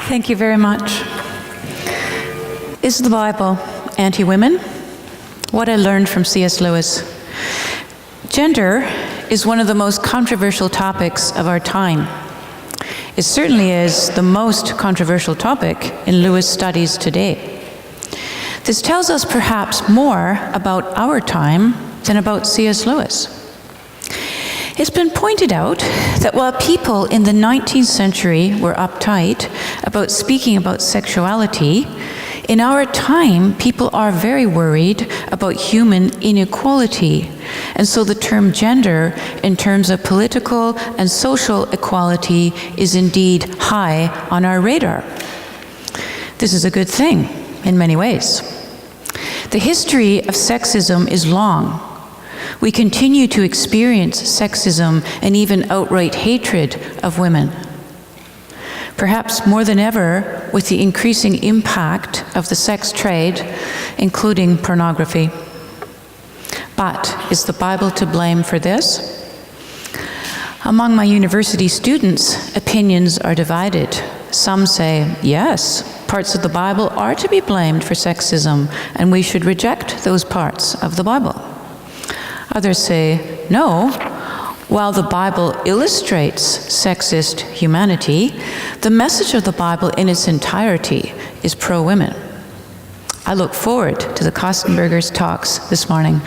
Thank you very much. Is the Bible anti-women? What I learned from C.S. Lewis. Gender is one of the most controversial topics of our time. It certainly is the most controversial topic in Lewis studies today. This tells us perhaps more about our time than about C.S. Lewis. It's been pointed out that while people in the 19th century were uptight about speaking about sexuality, in our time, people are very worried about human inequality. And so the term gender, in terms of political and social equality, is indeed high on our radar. This is a good thing in many ways. The history of sexism is long. We continue to experience sexism and even outright hatred of women. Perhaps more than ever, with the increasing impact of the sex trade, including pornography. But is the Bible to blame for this? Among my university students, opinions are divided. Some say, yes, parts of the Bible are to be blamed for sexism, and we should reject those parts of the Bible. Others say, no, while the Bible illustrates sexist humanity, the message of the Bible in its entirety is pro-women. I look forward to the Kostenbergers' talks this morning.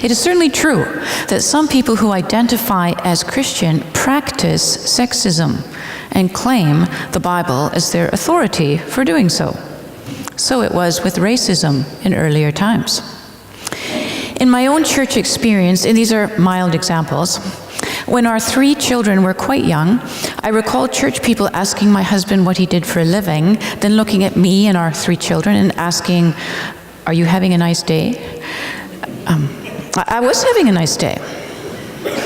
It is certainly true that some people who identify as Christian practice sexism and claim the Bible as their authority for doing so. So it was with racism in earlier times. In my own church experience, and these are mild examples, when our 3 children were quite young, I recall church people asking my husband what he did for a living, then looking at me and our 3 children and asking, "Are you having a nice day?" I was having a nice day.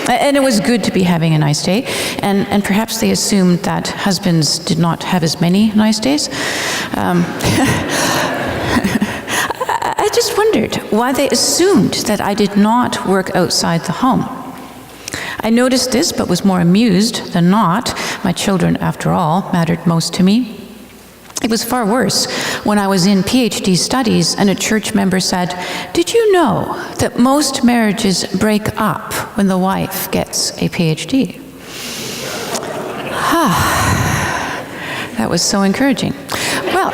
And it was good to be having a nice day. And perhaps they assumed that husbands did not have as many nice days. I just wondered why they assumed that I did not work outside the home. I noticed this, but was more amused than not. My children, after all, mattered most to me. It was far worse when I was in PhD studies and a church member said, "Did you know that most marriages break up when the wife gets a PhD?" That was so encouraging. Well,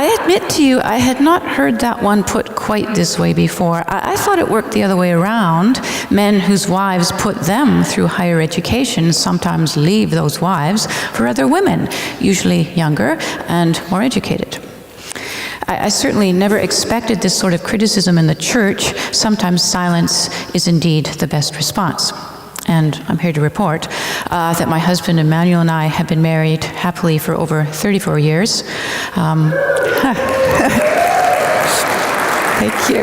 I admit to you, I had not heard that one put quite this way before. I thought it worked the other way around. Men whose wives put them through higher education sometimes leave those wives for other women, usually younger and more educated. I certainly never expected this sort of criticism in the church. Sometimes silence is indeed the best response. And I'm here to report that my husband Emmanuel and I have been married happily for over 34 years. Thank you.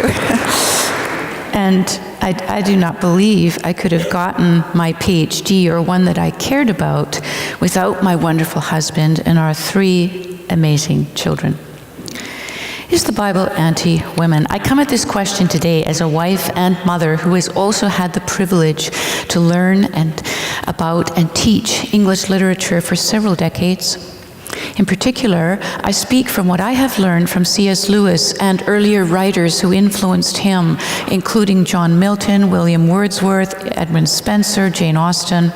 And I do not believe I could have gotten my PhD or one that I cared about without my wonderful husband and our 3 amazing children. Is the Bible anti-women? I come at this question today as a wife and mother who has also had the privilege to learn about and teach English literature for several decades. In particular, I speak from what I have learned from C.S. Lewis and earlier writers who influenced him, including John Milton, William Wordsworth, Edmund Spenser, Jane Austen.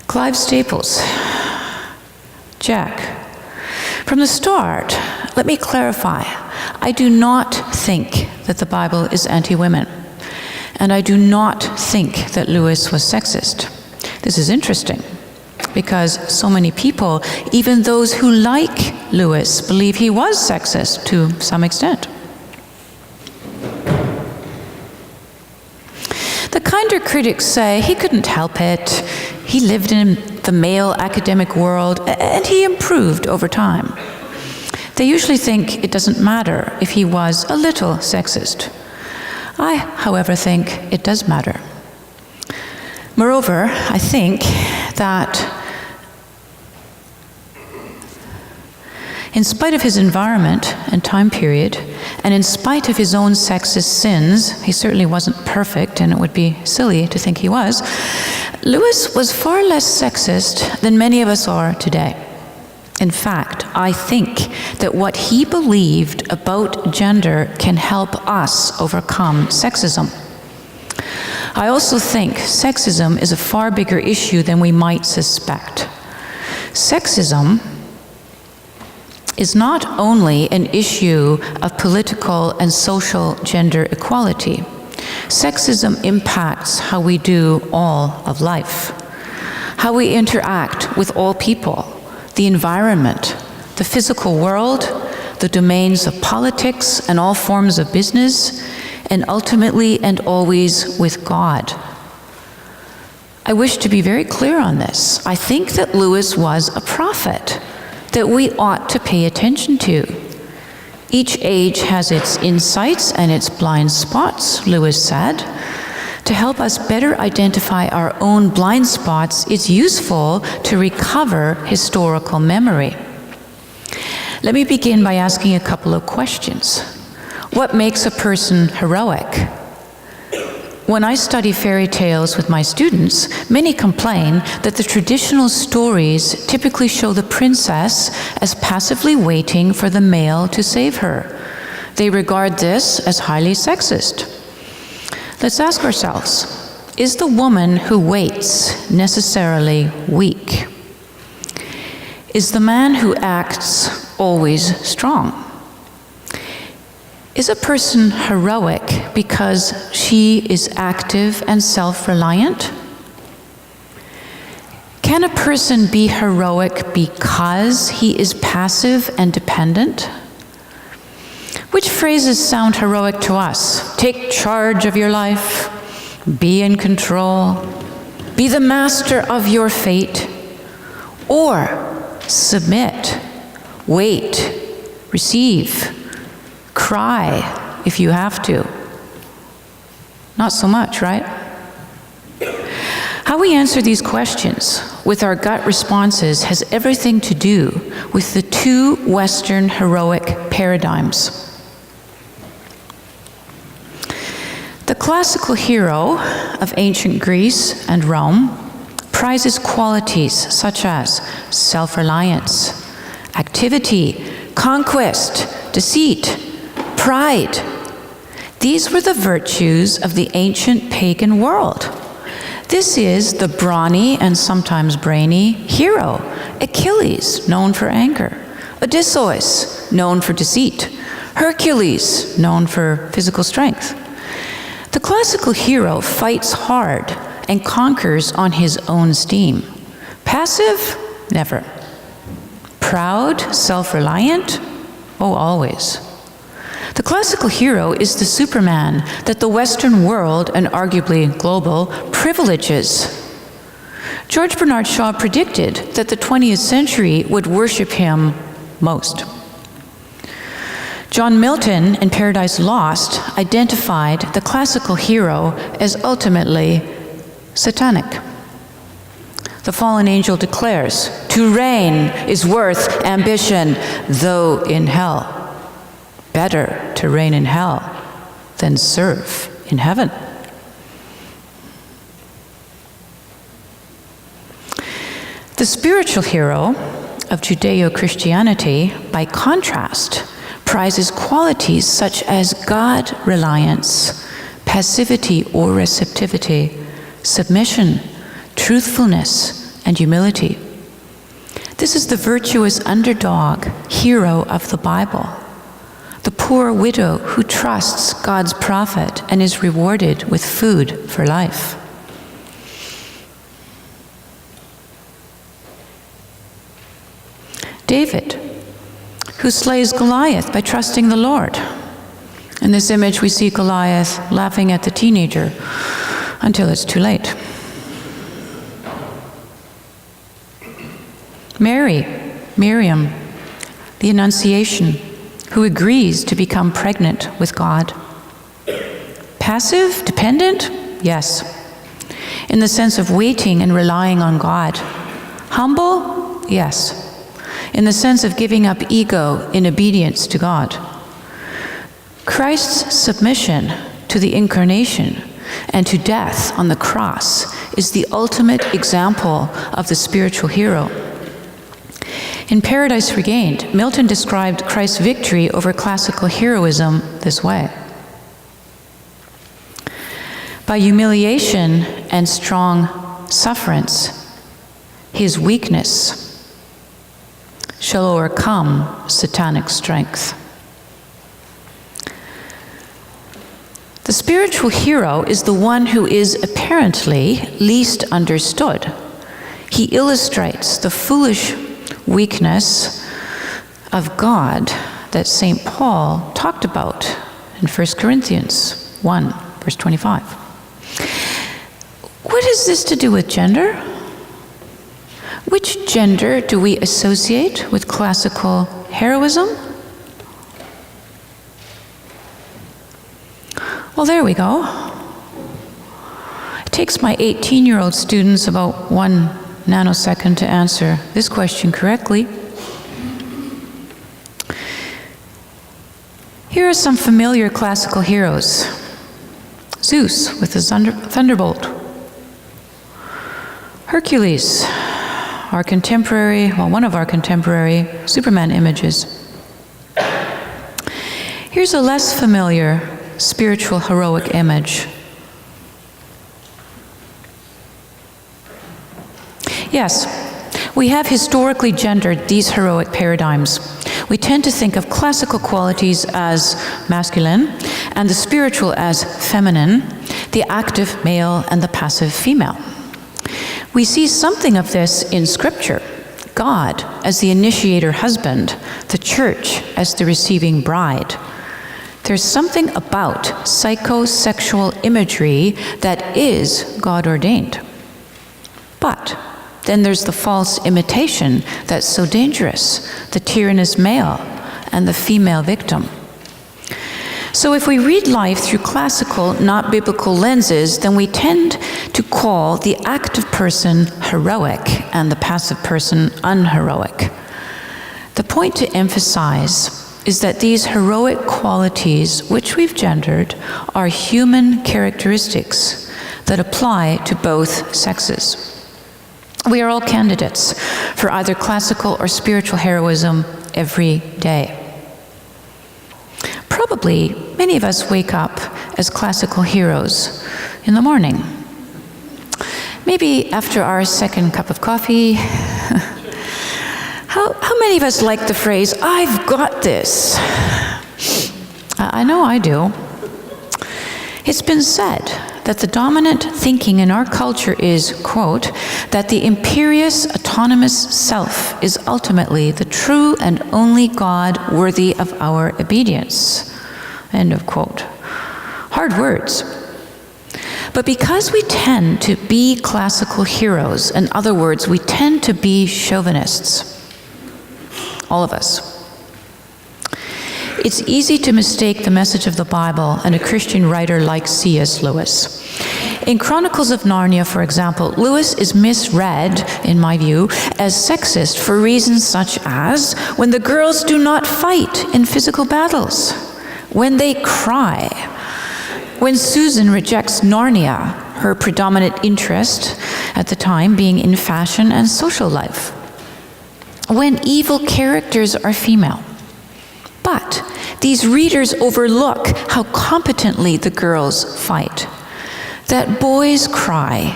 Clive Staples. Jack, from the start, let me clarify. I do not think that the Bible is anti-women, and I do not think that Lewis was sexist. This is interesting, because so many people, even those who like Lewis, believe he was sexist to some extent. The kinder critics say he couldn't help it. He lived in the male academic world, and he improved over time. They usually think it doesn't matter if he was a little sexist. I, however, think it does matter. Moreover, I think that In spite of his environment and time period, and in spite of his own sexist sins, he certainly wasn't perfect, and it would be silly to think he was, Lewis was far less sexist than many of us are today. In fact, I think that what he believed about gender can help us overcome sexism. I also think sexism is a far bigger issue than we might suspect. Sexism is not only an issue of political and social gender equality. Sexism impacts how we do all of life, how we interact with all people, the environment, the physical world, the domains of politics and all forms of business, and ultimately and always with God. I wish to be very clear on this. I think that Lewis was a prophet that we ought to pay attention to. Each age has its insights and its blind spots, Lewis said. To help us better identify our own blind spots, it's useful to recover historical memory. Let me begin by asking a couple of questions. What makes a person heroic? When I study fairy tales with my students, many complain that the traditional stories typically show the princess as passively waiting for the male to save her. They regard this as highly sexist. Let's ask ourselves, is the woman who waits necessarily weak? Is the man who acts always strong? Is a person heroic because she is active and self-reliant? Can a person be heroic because he is passive and dependent? Which phrases sound heroic to us? Take charge of your life, be in control, be the master of your fate, or submit, wait, receive, cry if you have to. Not so much, right? How we answer these questions with our gut responses has everything to do with the two Western heroic paradigms. The classical hero of ancient Greece and Rome prizes qualities such as self-reliance, activity, conquest, deceit, pride. These were the virtues of the ancient pagan world. This is the brawny and sometimes brainy hero, Achilles, known for anger, Odysseus, known for deceit, Hercules, known for physical strength. The classical hero fights hard and conquers on his own steam. Passive? Never. Proud? Self-reliant? Oh, always. The classical hero is the Superman that the Western world, and arguably global, privileges. George Bernard Shaw predicted that the 20th century would worship him most. John Milton in Paradise Lost identified the classical hero as ultimately satanic. The fallen angel declares, "To reign is worth ambition, though in hell. Better to reign in hell than serve in heaven." The spiritual hero of Judeo-Christianity, by contrast, prizes qualities such as God-reliance, passivity or receptivity, submission, truthfulness, and humility. This is the virtuous underdog hero of the Bible, the poor widow who trusts God's prophet and is rewarded with food for life. David, who slays Goliath by trusting the Lord. In this image, we see Goliath laughing at the teenager until it's too late. Miriam, the Annunciation, who agrees to become pregnant with God. Passive, dependent? Yes, in the sense of waiting and relying on God. Humble? Yes, in the sense of giving up ego in obedience to God. Christ's submission to the incarnation and to death on the cross is the ultimate example of the spiritual hero. In Paradise Regained, Milton described Christ's victory over classical heroism this way. By humiliation and strong sufferance, his weakness shall overcome satanic strength. The spiritual hero is the one who is apparently least understood. He illustrates the foolish weakness of God that St. Paul talked about in 1 Corinthians 1, verse 25. What has this to do with gender? Which gender do we associate with classical heroism? Well, there we go. It takes my 18-year-old students about 1 nanosecond to answer this question correctly. Here are some familiar classical heroes. Zeus with his thunderbolt. Hercules, our contemporary, well, one of our contemporary Superman images. Here's a less familiar spiritual heroic image. Yes, we have historically gendered these heroic paradigms. We tend to think of classical qualities as masculine and the spiritual as feminine, the active male and the passive female. We see something of this in Scripture. God as the initiator husband, the church as the receiving bride. There's something about psychosexual imagery that is God-ordained. But then there's the false imitation that's so dangerous, the tyrannous male and the female victim. So if we read life through classical, not biblical lenses, then we tend to call the active person heroic and the passive person unheroic. The point to emphasize is that these heroic qualities, which we've gendered, are human characteristics that apply to both sexes. We are all candidates for either classical or spiritual heroism every day. Probably many of us wake up as classical heroes in the morning. Maybe after our second cup of coffee. How many of us like the phrase, "I've got this"? I know I do. It's been said that the dominant thinking in our culture is, quote, that the imperious, autonomous self is ultimately the true and only God worthy of our obedience, end of quote. Hard words. But because we tend to be classical heroes, in other words, we tend to be chauvinists, all of us, it's easy to mistake the message of the Bible and a Christian writer like C.S. Lewis. In Chronicles of Narnia, for example, Lewis is misread, in my view, as sexist for reasons such as when the girls do not fight in physical battles, when they cry, when Susan rejects Narnia, her predominant interest at the time being in fashion and social life, when evil characters are female. But these readers overlook how competently the girls fight, that boys cry,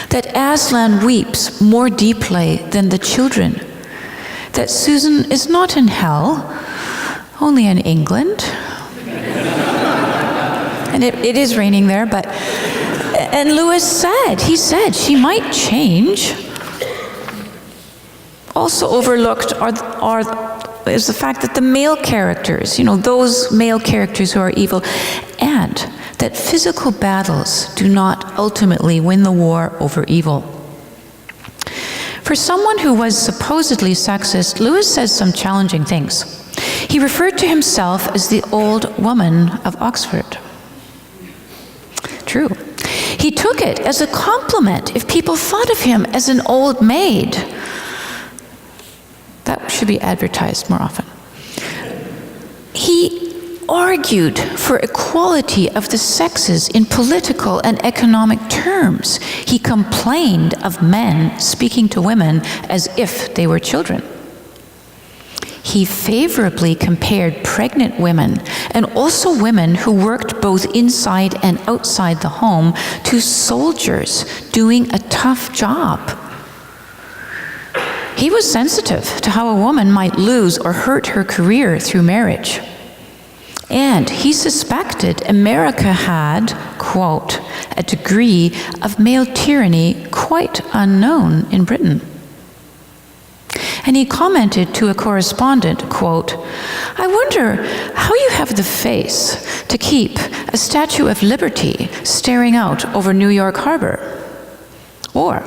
that Aslan weeps more deeply than the children, that Susan is not in hell, only in England. And it is raining there, but, and Lewis said, she might change. Also overlooked is the fact that the male characters, those male characters who are evil, and that physical battles do not ultimately win the war over evil. For someone who was supposedly sexist, Lewis says some challenging things. He referred to himself as the old woman of Oxford. True. He took it as a compliment if people thought of him as an old maid. That should be advertised more often. He argued for equality of the sexes in political and economic terms. He complained of men speaking to women as if they were children. He favorably compared pregnant women and also women who worked both inside and outside the home to soldiers doing a tough job. He was sensitive to how a woman might lose or hurt her career through marriage. And he suspected America had, quote, a degree of male tyranny quite unknown in Britain. And he commented to a correspondent, quote, "I wonder how you have the face to keep a Statue of Liberty staring out over New York Harbor. Or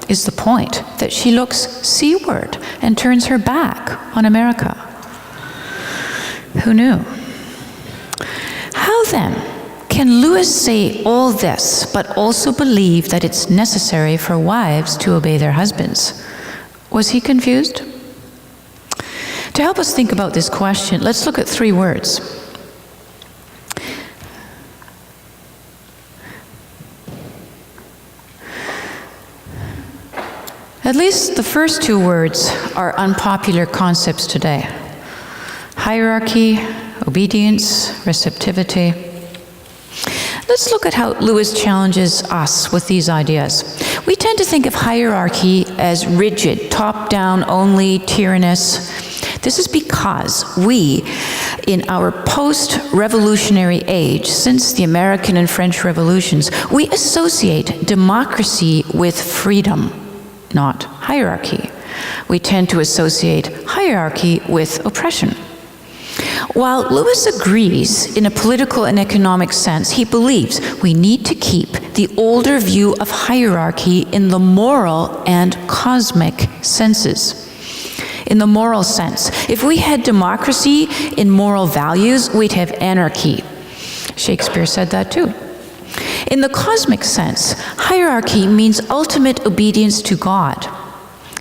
is the point that she looks seaward and turns her back on America?" Who knew? How then can Lewis say all this, but also believe that it's necessary for wives to obey their husbands? Was he confused? To help us think about this question, let's look at 3 words. At least the first 2 words are unpopular concepts today. Hierarchy, obedience, receptivity. Let's look at how Lewis challenges us with these ideas. We tend to think of hierarchy as rigid, top-down only, tyrannous. This is because we, in our post-revolutionary age, since the American and French revolutions, we associate democracy with freedom, not hierarchy. We tend to associate hierarchy with oppression. While Lewis agrees in a political and economic sense, he believes we need to keep the older view of hierarchy in the moral and cosmic senses. In the moral sense, if we had democracy in moral values, we'd have anarchy. Shakespeare said that too. In the cosmic sense, hierarchy means ultimate obedience to God.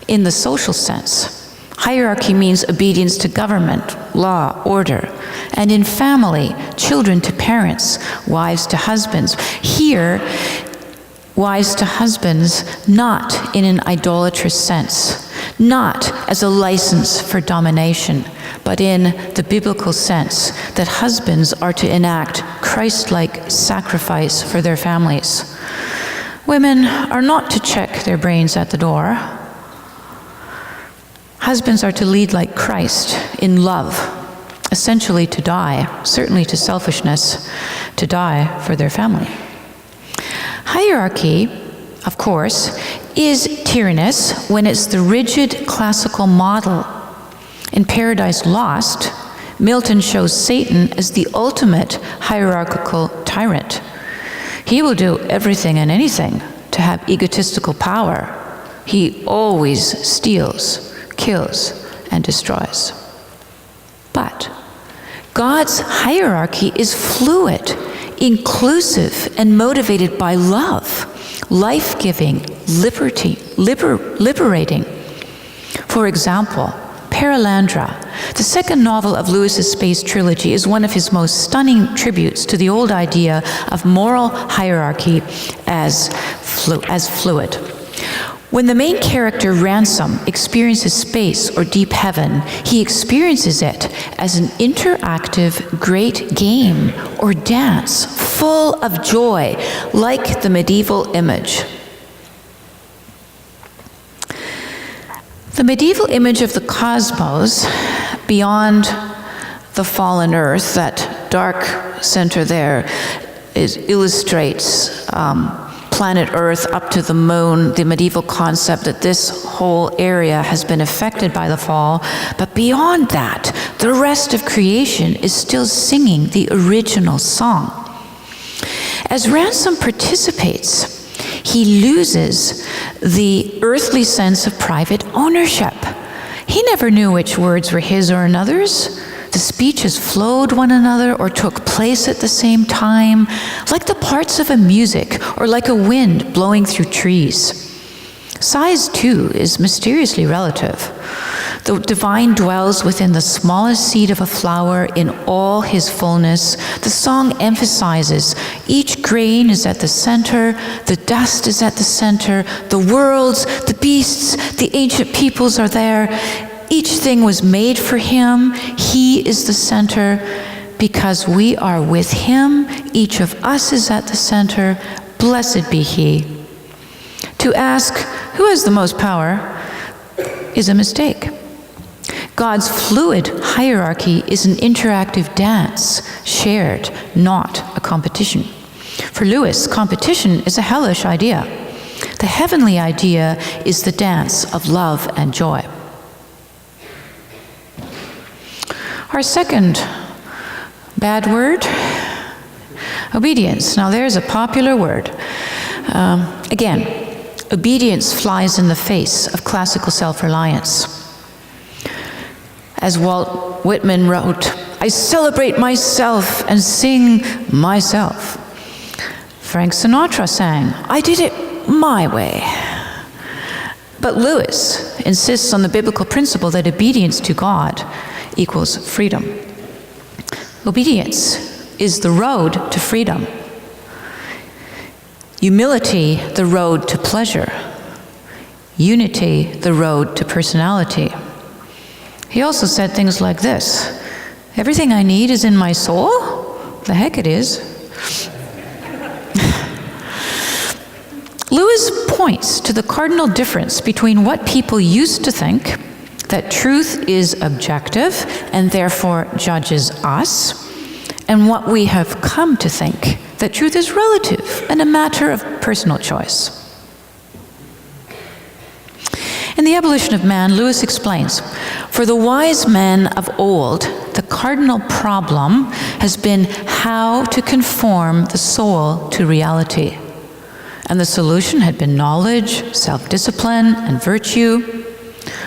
In the social sense, hierarchy means obedience to government, law, order. And in family, children to parents, wives to husbands. Here, wives to husbands, not in an idolatrous sense, not as a license for domination, but in the biblical sense that husbands are to enact Christ-like sacrifice for their families. Women are not to check their brains at the door. Husbands are to lead like Christ in love, essentially to die, certainly to selfishness, to die for their family. Hierarchy, of course, is tyrannous when it's the rigid classical model. In Paradise Lost, Milton shows Satan as the ultimate hierarchical tyrant. He will do everything and anything to have egotistical power. He always steals, kills, and destroys. But God's hierarchy is fluid, inclusive, and motivated by love, life-giving, liberating. For example, Perelandra, the second novel of Lewis's space trilogy, is one of his most stunning tributes to the old idea of moral hierarchy as fluid. When the main character, Ransom, experiences space or deep heaven, he experiences it as an interactive great game or dance full of joy, like the medieval image. The medieval image of the cosmos beyond the fallen earth, that dark center there, illustrates planet Earth up to the moon, the medieval concept that this whole area has been affected by the fall. But beyond that, the rest of creation is still singing the original song. As Ransom participates, he loses the earthly sense of private ownership. He never knew which words were his or another's. The speeches flowed one another or took place at the same time, like the parts of a music or like a wind blowing through trees. Size, too, is mysteriously relative. The divine dwells within the smallest seed of a flower in all his fullness. The song emphasizes each grain is at the center, the dust is at the center, the worlds, the beasts, the ancient peoples are there. Each thing was made for him. He is the center. Because we are with him, each of us is at the center. Blessed be he. To ask who has the most power is a mistake. God's fluid hierarchy is an interactive dance, shared, not a competition. For Lewis, competition is a hellish idea. The heavenly idea is the dance of love and joy. Our second bad word, obedience. Now there's a popular word. Again, obedience flies in the face of classical self-reliance. As Walt Whitman wrote, I celebrate myself and sing myself. Frank Sinatra sang, I did it my way. But Lewis insists on the biblical principle that obedience to God equals freedom. Obedience is the road to freedom. Humility, the road to pleasure. Unity, the road to personality. He also said things like this, everything I need is in my soul? The heck it is. Lewis points to the cardinal difference between what people used to think, that truth is objective and therefore judges us, and what we have come to think, that truth is relative and a matter of personal choice. In The Abolition of Man, Lewis explains, for the wise men of old, the cardinal problem has been how to conform the soul to reality. And the solution had been knowledge, self-discipline, and virtue.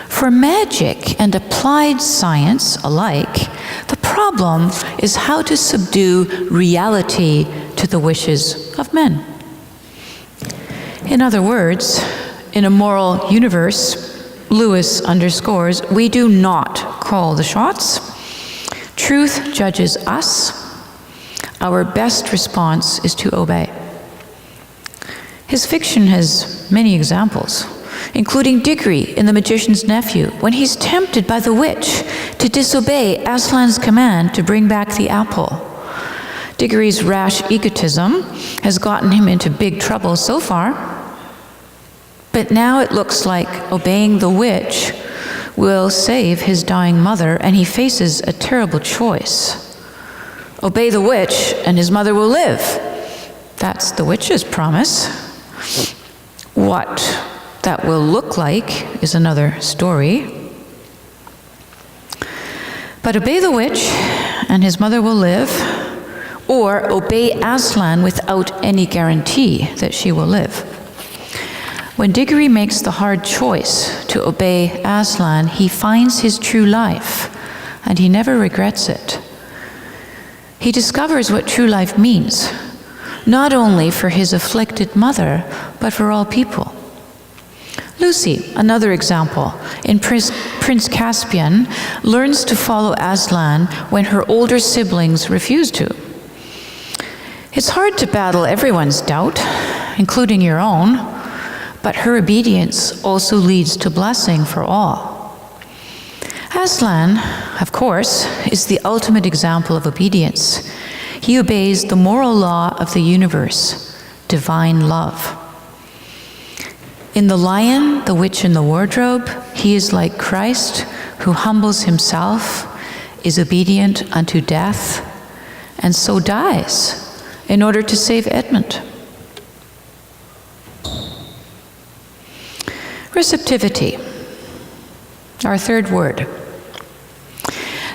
For magic and applied science alike, the problem is how to subdue reality to the wishes of men. In other words, in a moral universe, Lewis underscores, we do not call the shots. Truth judges us. Our best response is to obey. His fiction has many examples, including Diggory in The Magician's Nephew, when he's tempted by the witch to disobey Aslan's command to bring back the apple. Diggory's rash egotism has gotten him into big trouble so far, but now it looks like obeying the witch will save his dying mother, and he faces a terrible choice. Obey the witch, and his mother will live. That's the witch's promise. What that will look like is another story. But obey the witch, and his mother will live, or obey Aslan without any guarantee that she will live. When Diggory makes the hard choice to obey Aslan, he finds his true life, and he never regrets it. He discovers what true life means, not only for his afflicted mother, but for all people. Lucy, another example, in Prince Caspian, learns to follow Aslan when her older siblings refuse to. It's hard to battle everyone's doubt, including your own, but her obedience also leads to blessing for all. Aslan, of course, is the ultimate example of obedience. He obeys the moral law of the universe, divine love. In The Lion, the Witch, and the Wardrobe, he is like Christ, who humbles himself, is obedient unto death, and so dies in order to save Edmund. Receptivity, our third word.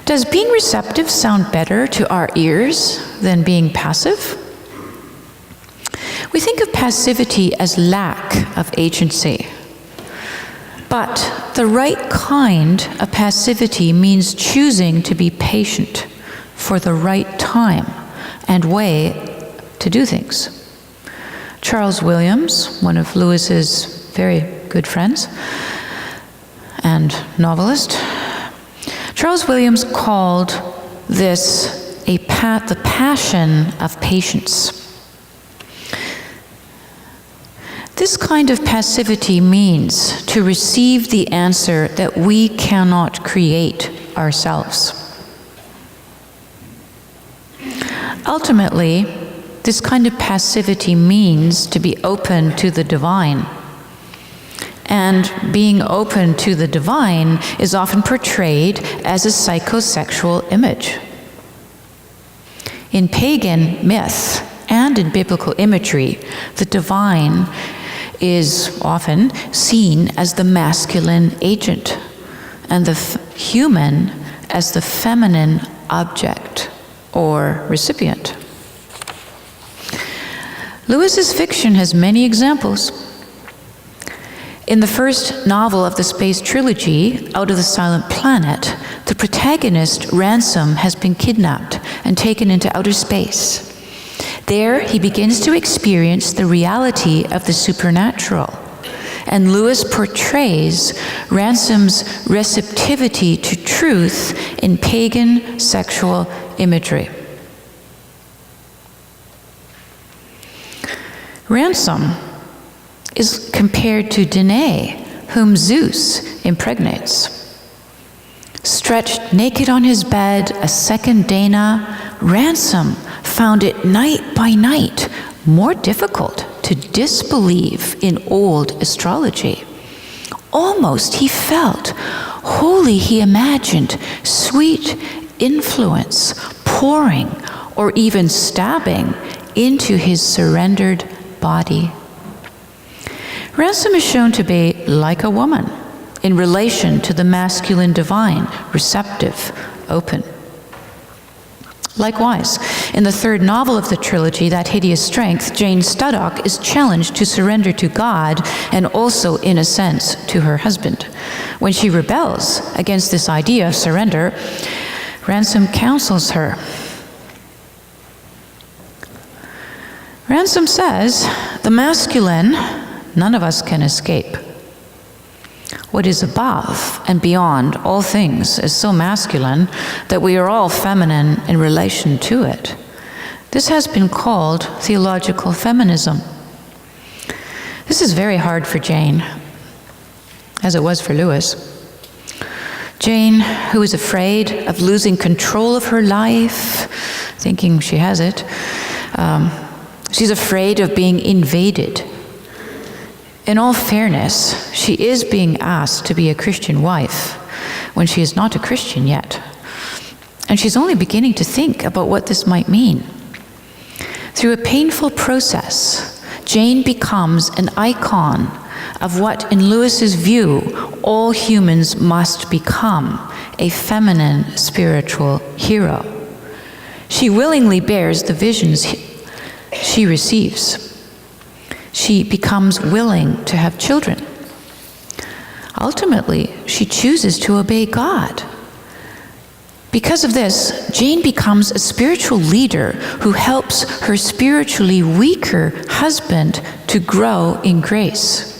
Does being receptive sound better to our ears than being passive? We think of passivity as lack of agency. But the right kind of passivity means choosing to be patient for the right time and way to do things. Charles Williams, one of Lewis's very good friends and novelist, Charles Williams called this the passion of patience. This kind of passivity means to receive the answer that we cannot create ourselves. Ultimately, this kind of passivity means to be open to the divine. And being open to the divine is often portrayed as a psychosexual image. In pagan myth and in biblical imagery, the divine is often seen as the masculine agent and the human as the feminine object or recipient. Lewis's fiction has many examples. In the first novel of the space trilogy, Out of the Silent Planet, the protagonist, Ransom, has been kidnapped and taken into outer space. There, he begins to experience the reality of the supernatural, and Lewis portrays Ransom's receptivity to truth in pagan sexual imagery. Ransom is compared to Danae, whom Zeus impregnates. Stretched naked on his bed, a second Dana, Ransom found it night by night more difficult to disbelieve in old astrology. Almost he felt, wholly he imagined, sweet influence pouring or even stabbing into his surrendered body. Ransom is shown to be like a woman in relation to the masculine divine, receptive, open. Likewise, in the third novel of the trilogy, That Hideous Strength, Jane Studdock is challenged to surrender to God and also, in a sense, to her husband. When she rebels against this idea of surrender, Ransom counsels her. Ransom says, the masculine, none of us can escape. What is above and beyond all things is so masculine that we are all feminine in relation to it. This has been called theological feminism. This is very hard for Jane, as it was for Lewis. Jane, who is afraid of losing control of her life, thinking she has it, she's afraid of being invaded. In all fairness, she is being asked to be a Christian wife when she is not a Christian yet. And she's only beginning to think about what this might mean. Through a painful process, Jane becomes an icon of what, in Lewis's view, all humans must become, a feminine spiritual hero. She willingly bears the visions she receives. She becomes willing to have children. Ultimately, she chooses to obey God. Because of this, Jane becomes a spiritual leader who helps her spiritually weaker husband to grow in grace.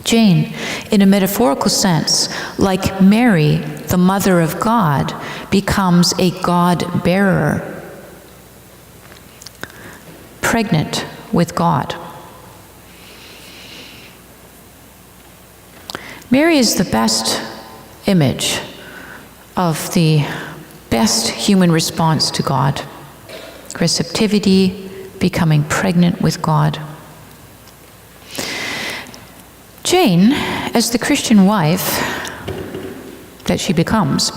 Jane, in a metaphorical sense, like Mary, the mother of God, becomes a God-bearer, pregnant with God. Mary is the best image of the best human response to God. Receptivity, becoming pregnant with God. Jane, as the Christian wife that she becomes,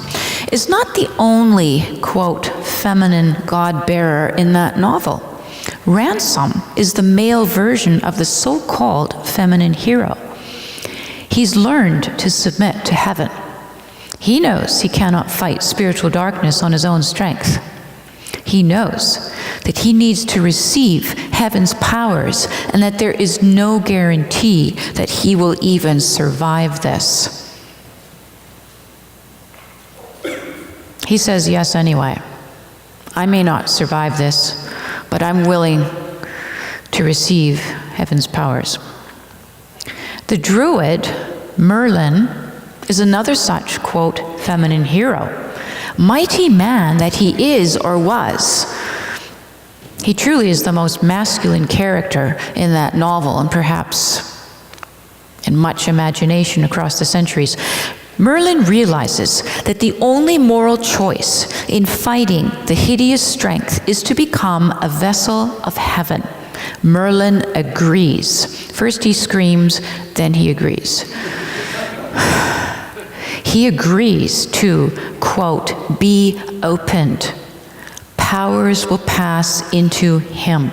is not the only, quote, feminine God-bearer in that novel. Ransom is the male version of the so-called feminine hero. He's learned to submit to heaven. He knows he cannot fight spiritual darkness on his own strength. He knows that he needs to receive heaven's powers and that there is no guarantee that he will even survive this. He says yes anyway. I may not survive this, but I'm willing to receive heaven's powers. The druid, Merlin, is another such, quote, feminine hero. Mighty man that he is or was. He truly is the most masculine character in that novel, and perhaps in much imagination across the centuries. Merlin realizes that the only moral choice in fighting the hideous strength is to become a vessel of heaven. Merlin agrees. First he screams, then he agrees. He agrees to, quote, be opened. Powers will pass into him.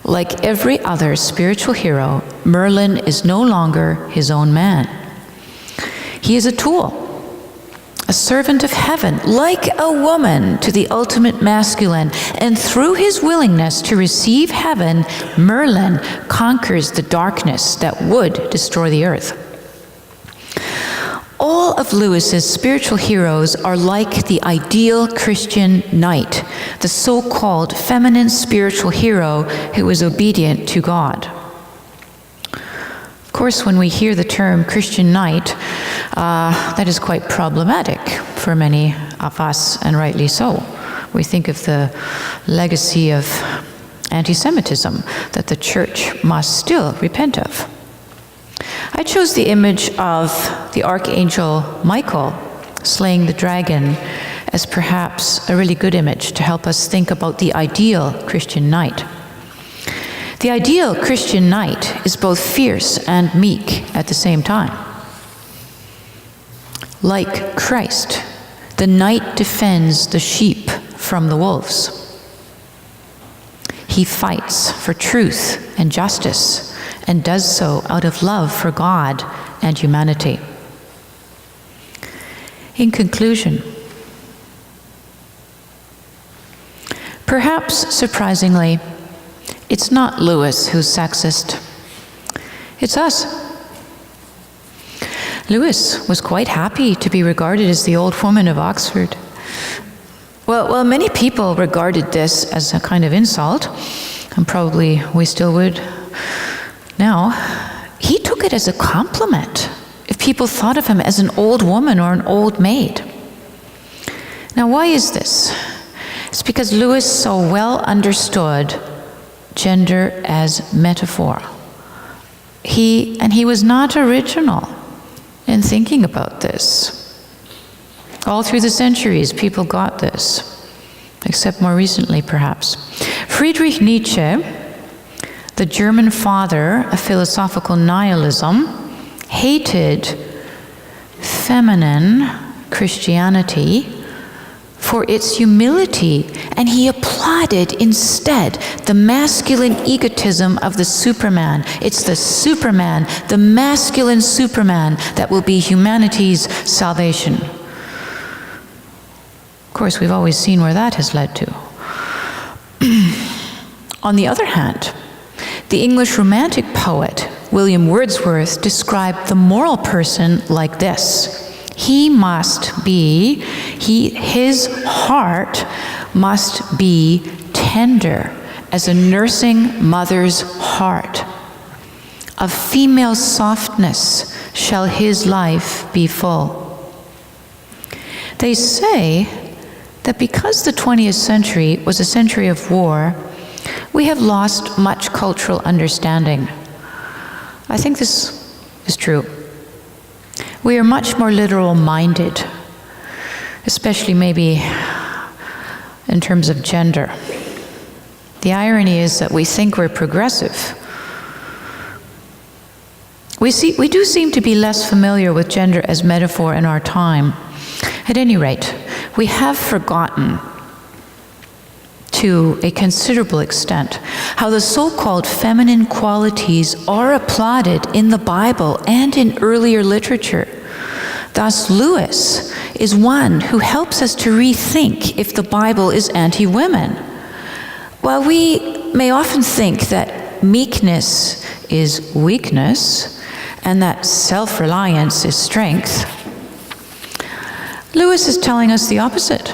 Like every other spiritual hero, Merlin is no longer his own man. He is a tool, a servant of heaven, like a woman to the ultimate masculine, and through his willingness to receive heaven, Merlin conquers the darkness that would destroy the earth. All of Lewis's spiritual heroes are like the ideal Christian knight, the so-called feminine spiritual hero who is obedient to God. Of course, when we hear the term Christian knight, that is quite problematic for many of us, and rightly so. We think of the legacy of anti-Semitism that the church must still repent of. I chose the image of the archangel Michael slaying the dragon as perhaps a really good image to help us think about the ideal Christian knight. The ideal Christian knight is both fierce and meek at the same time. Like Christ, the knight defends the sheep from the wolves. He fights for truth and justice, and does so out of love for God and humanity. In conclusion, perhaps surprisingly, it's not Lewis who's sexist. It's us. Lewis was quite happy to be regarded as the old woman of Oxford. Well, many people regarded this as a kind of insult, and probably we still would now. He took it as a compliment if people thought of him as an old woman or an old maid. Now, why is this? It's because Lewis so well understood gender as metaphor. He was not original in thinking about this. All through the centuries, people got this, except more recently, perhaps. Friedrich Nietzsche, the German father of philosophical nihilism, hated feminine Christianity for its humility, and he applauded instead the masculine egotism of the Superman. It's the Superman, the masculine Superman, that will be humanity's salvation. Of course, we've always seen where that has led to. On the other hand, the English Romantic poet William Wordsworth described the moral person like this. His heart must be tender as a nursing mother's heart. Of female softness shall his life be full. They say that because the 20th century was a century of war, we have lost much cultural understanding. I think this is true. We are much more literal-minded, especially maybe in terms of gender. The irony is that we think we're progressive. We do seem to be less familiar with gender as metaphor in our time. At any rate, we have forgotten to a considerable extent how the so-called feminine qualities are applauded in the Bible and in earlier literature. Thus, Lewis is one who helps us to rethink if the Bible is anti-women. While we may often think that meekness is weakness and that self-reliance is strength, Lewis is telling us the opposite.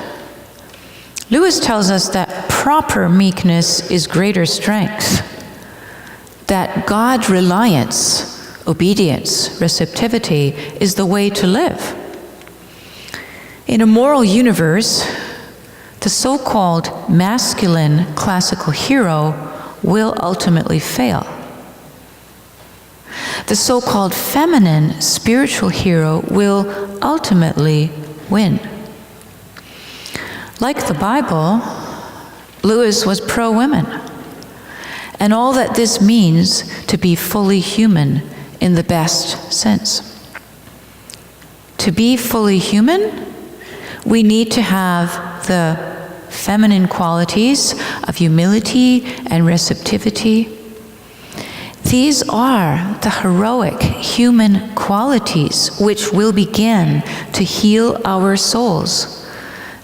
Lewis tells us that proper meekness is greater strength, that God-reliance, obedience, receptivity is the way to live. In a moral universe, the so-called masculine classical hero will ultimately fail. The so-called feminine spiritual hero will ultimately win. Like the Bible, Lewis was pro-women, and all that this means to be fully human in the best sense. To be fully human, we need to have the feminine qualities of humility and receptivity. These are the heroic human qualities which will begin to heal our souls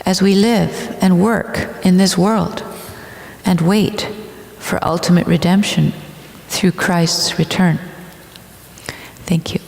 as we live and work in this world and wait for ultimate redemption through Christ's return. Thank you.